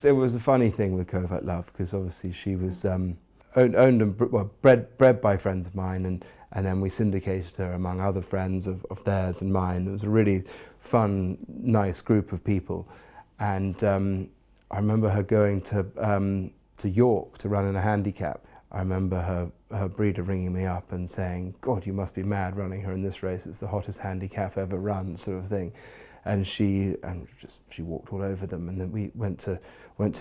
It was a funny thing with Covert Love because obviously she was owned and bred by friends of mine, and then we syndicated her among other friends of theirs and mine. It was a really fun, nice group of people, and I remember her going to York to run in a handicap. I remember her breeder ringing me up and saying, "God, you must be mad running her in this race. It's the hottest handicap ever run," sort of thing. And she walked all over them, and then we went to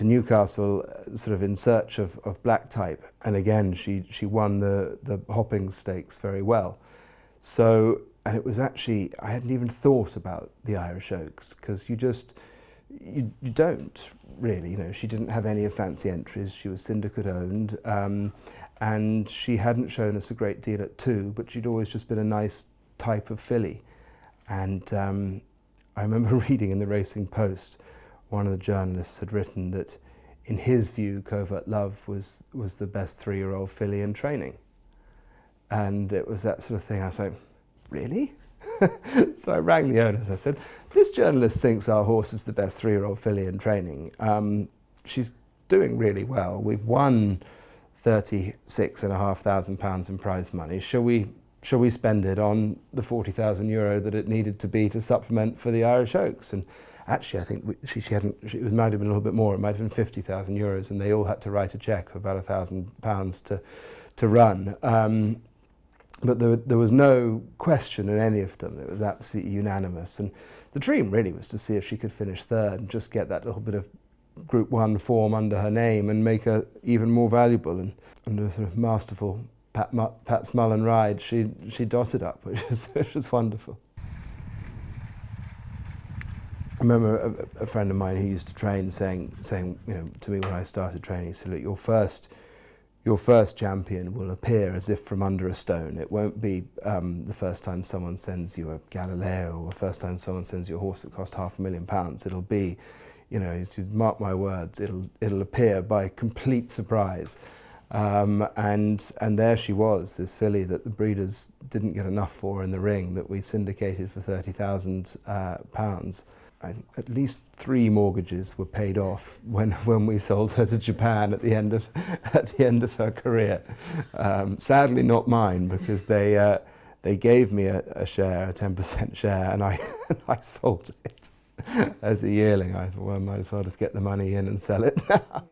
Newcastle, sort of in search of black type, and again she won the hopping stakes very well. So, and it was actually, I hadn't even thought about the Irish Oaks because you don't really, she didn't have any of fancy entries. She was syndicate owned, and she hadn't shown us a great deal at 2, but she'd always just been a nice type of filly. And I remember reading in the Racing Post, one of the journalists had written that in his view Covert Love was the best 3-year-old filly in training. And it was that sort of thing. I was like, really? So I rang the owners. I said, this journalist thinks our horse is the best 3-year-old filly in training. She's doing really well. We've won £36,500 in prize money. Shall we spend it on the €40,000 that it needed to be to supplement for the Irish Oaks? And actually, I think it might have been a little bit more. It might have been €50,000, and they all had to write a cheque for about £1,000 to run. But there was no question in any of them. It was absolutely unanimous. And the dream really was to see if she could finish 3rd and just get that little bit of Group 1 form under her name and make her even more valuable. And under a sort of masterful Pat Smullen ride, she dotted up, which was wonderful. I remember a friend of mine who used to train saying to me when I started training, he said, "Look, your first champion will appear as if from under a stone. It won't be the first time someone sends you a Galileo or the first time someone sends you a horse that cost £500,000. It'll be, he said, mark my words, it'll appear by complete surprise." And there she was, this filly that the breeders didn't get enough for in the ring, that we syndicated for £30,000. At least 3 mortgages were paid off when we sold her to Japan at the end of her career. Sadly, not mine, because they gave me a share, a 10% share, and I sold it as a yearling. I thought, well, I might as well just get the money in and sell it now.